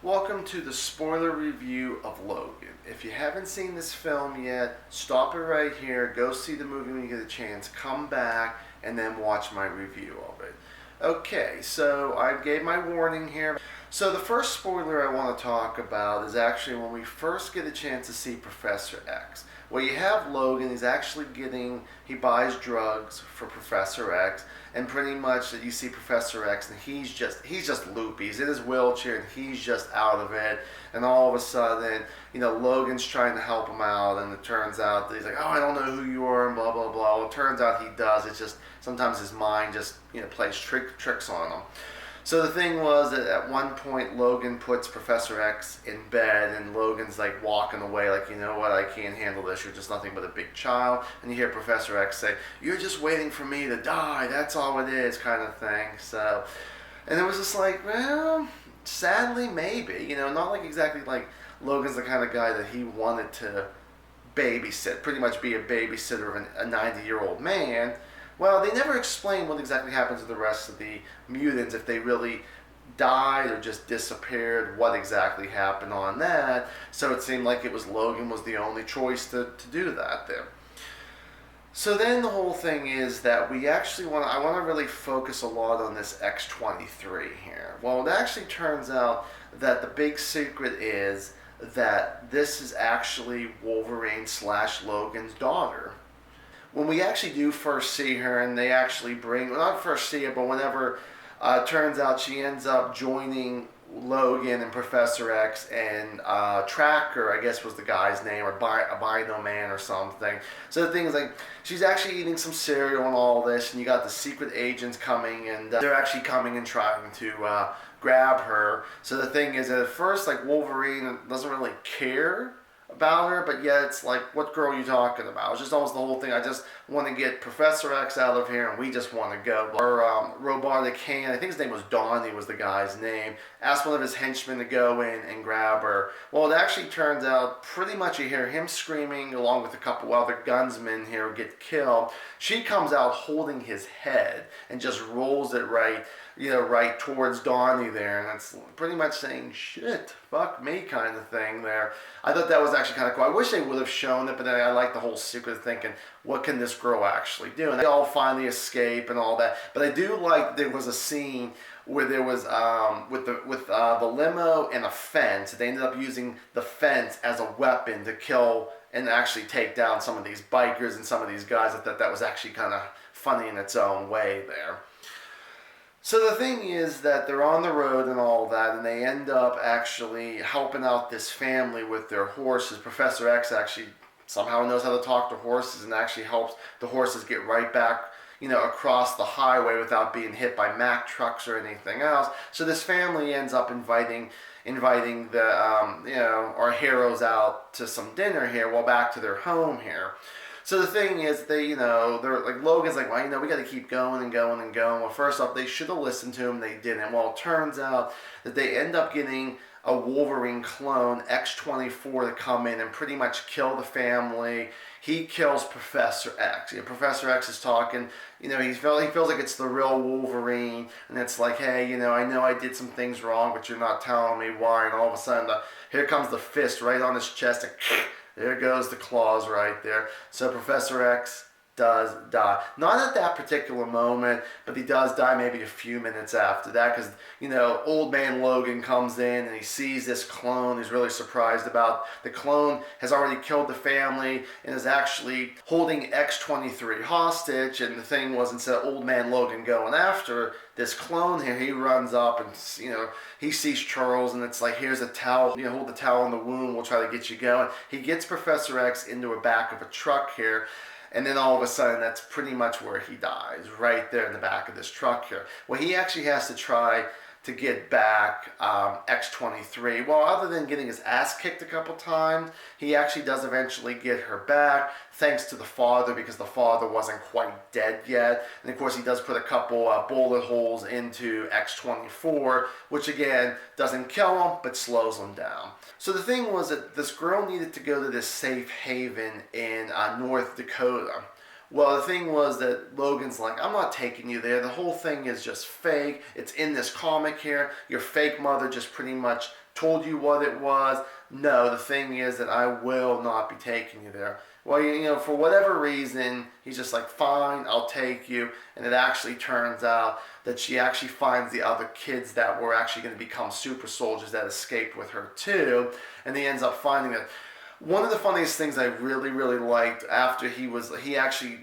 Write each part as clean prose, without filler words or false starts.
Welcome to the spoiler review of Logan. If you haven't seen this film yet, stop it right here, go see the movie when you get a chance, come back, and then watch my review of it. Okay, so I gave my warning here. So the first spoiler I want to talk about is actually when we first get a chance to see Professor X. Well, you have Logan, he buys drugs for Professor X, and pretty much that you see Professor X and he's just loopy. He's in his wheelchair and he's just out of it. And all of a sudden, Logan's trying to help him out, and it turns out that he's like, oh, I don't know who you are, and blah, blah, blah. Well, it turns out he does. It's just sometimes his mind just, plays tricks on him. So the thing was that at one point Logan puts Professor X in bed, and Logan's like walking away like, you know what, I can't handle this, you're just nothing but a big child. And you hear Professor X say, you're just waiting for me to die, that's all it is, kind of thing. So, and it was just like, well, sadly maybe, not like exactly like Logan's the kind of guy that he wanted to babysit, pretty much be a babysitter of a 90-year-old man. Well, they never explain what exactly happens to the rest of the mutants, if they really died or just disappeared, what exactly happened on that. So it seemed like Logan was the only choice to do that there. So then the whole thing is that I want to really focus a lot on this X-23 here. Well, it actually turns out that the big secret is that this is actually Wolverine / Logan's daughter. When we actually do first see her, and they actually not first see her, but whenever it turns out she ends up joining Logan and Professor X, and Tracker, I guess was the guy's name, or Albino Man or something. So the thing is, like, she's actually eating some cereal and all this, and you got the secret agents coming, and they're actually coming and trying to grab her. So the thing is, at first, like, Wolverine doesn't really care about her, but yet it's like, what girl are you talking about? It's just almost the whole thing. I just want to get Professor X out of here, and we just want to go. Our robotic hand, I think his name was Donnie, was the guy's name, asked one of his henchmen to go in and grab her. Well, it actually turns out pretty much you hear him screaming along with a couple other gunsmen here get killed. She comes out holding his head and just rolls it right towards Donnie there, and that's pretty much saying, shit, fuck me kind of thing there. I thought that was actually kind of cool. I wish they would have shown it, but then I like the whole secret thinking, what can this girl actually do? And they all finally escape and all that. But I do like there was a scene where there was with the limo and a fence. They ended up using the fence as a weapon to kill and actually take down some of these bikers and some of these guys. I thought that was actually kind of funny in its own way there. So the thing is that they're on the road and all that, and they end up actually helping out this family with their horses. Professor X actually somehow knows how to talk to horses and actually helps the horses get right back, across the highway without being hit by Mack trucks or anything else. So this family ends up inviting the our heroes out to some dinner here, back to their home here. So the thing is, they're like, Logan's like, well, we got to keep going and going and going. Well, first off, they should have listened to him. They didn't. Well, it turns out that they end up getting a Wolverine clone, X-24, to come in and pretty much kill the family. He kills Professor X. Professor X is talking, he feels like it's the real Wolverine, and it's like, hey, I know I did some things wrong, but you're not telling me why. And all of a sudden, here comes the fist right on his chest, and there goes the claws right there. So Professor X does die. Not at that particular moment, but he does die maybe a few minutes after that, because, old man Logan comes in and he sees this clone. He's really surprised about the clone has already killed the family and is actually holding X-23 hostage. And the thing was, instead of old man Logan going after this clone here, he runs up and, he sees Charles, and it's like, here's a towel, hold the towel in the wound, we'll try to get you going. He gets Professor X into the back of a truck here, and then all of a sudden, that's pretty much where he dies, right there in the back of this truck here. Well, he actually has to try to get back X-23. Well, other than getting his ass kicked a couple times, he actually does eventually get her back, thanks to the father, because the father wasn't quite dead yet. And of course, he does put a couple bullet holes into X-24, which again, doesn't kill him, but slows him down. So the thing was that this girl needed to go to this safe haven in North Dakota. Well, the thing was that Logan's like, I'm not taking you there. The whole thing is just fake. It's in this comic here. Your fake mother just pretty much told you what it was. No, the thing is that I will not be taking you there. Well, for whatever reason, he's just like, fine, I'll take you. And it actually turns out that she actually finds the other kids that were actually going to become super soldiers that escaped with her too. And he ends up finding that. One of the funniest things I really, really liked after he actually,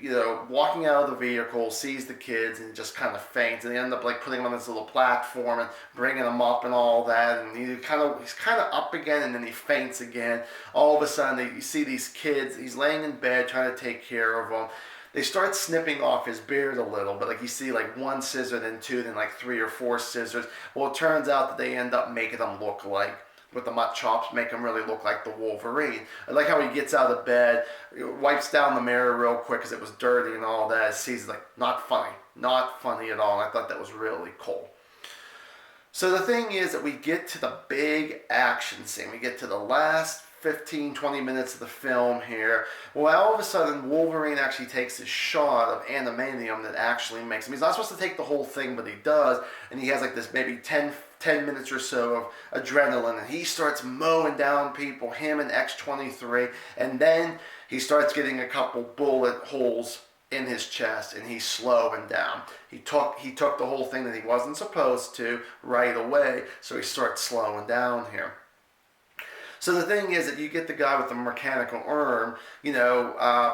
walking out of the vehicle, sees the kids and just kind of faints, and they end up like putting him on this little platform and bringing him up and all that, and he's kind of up again, and then he faints again. All of a sudden, you see these kids. He's laying in bed trying to take care of them. They start snipping off his beard a little, but like you see like one scissor, then two, then like 3 or 4 scissors. Well, it turns out that they end up making them look like, with the mut chops, make him really look like the Wolverine. I like how he gets out of bed, wipes down the mirror real quick because it was dirty and all that. Sees like, not funny at all. And I thought that was really cool. So the thing is that we get to the big action scene. We get to the last 15-20 minutes of the film here. Well, all of a sudden, Wolverine actually takes this shot of adamantium that actually makes him. He's not supposed to take the whole thing, but he does. And he has like this maybe 10 minutes or so of adrenaline, and he starts mowing down people, him and X-23, and then he starts getting a couple bullet holes in his chest, and he's slowing down. He took the whole thing that he wasn't supposed to right away, so he starts slowing down here. So the thing is that you get the guy with the mechanical arm,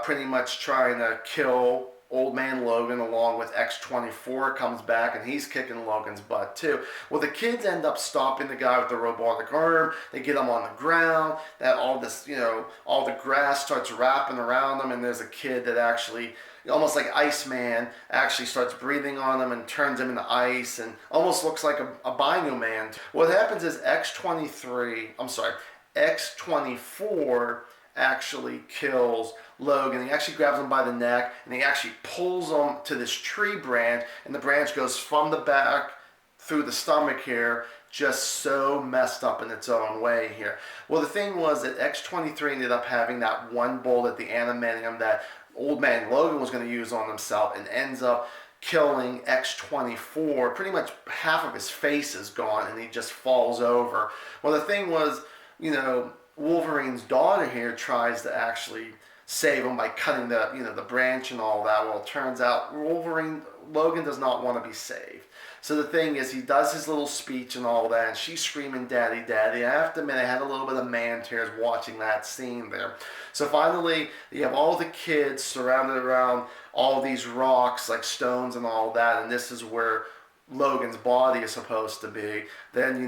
pretty much trying to kill Old Man Logan, along with X-24 comes back, and he's kicking Logan's butt too. Well, the kids end up stopping the guy with the robotic arm. They get him on the ground. That all the grass starts wrapping around them, and there's a kid that actually, almost like Iceman, actually starts breathing on him and turns him into ice, and almost looks like a Bino Man. What happens is X-24 actually kills Logan. He actually grabs him by the neck, and he actually pulls him to this tree branch, and the branch goes from the back through the stomach here, just so messed up in its own way here. Well, the thing was that X-23 ended up having that one bullet, the adamantium, that Old Man Logan was going to use on himself, and ends up killing X-24. Pretty much half of his face is gone, and he just falls over. Well, the thing was, Wolverine's daughter here tries to actually save him by cutting the branch and all that. Well, it turns out Logan does not want to be saved. So the thing is, he does his little speech and all that, and she's screaming, "Daddy, Daddy." I have to admit, I had a little bit of man tears watching that scene there. So finally, you have all the kids surrounded around all these rocks, like stones and all that, and this is where Logan's body is supposed to be. Then,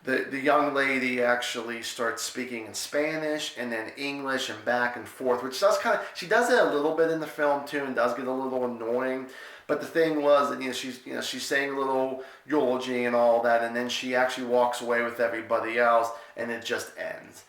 the young lady actually starts speaking in Spanish and then English and back and forth, which does she does it a little bit in the film too, and does get a little annoying. But the thing was that she's saying a little eulogy and all that, and then she actually walks away with everybody else, and it just ends.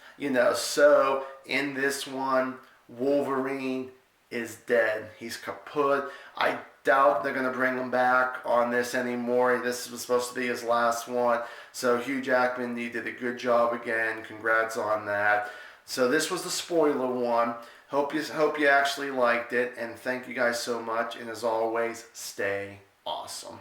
So in this one, Wolverine is dead. He's kaput. I doubt they're going to bring him back on this anymore. This was supposed to be his last one. So Hugh Jackman, you did a good job again. Congrats on that. So this was the spoiler one. Hope you actually liked it, and thank you guys so much. And as always, stay awesome.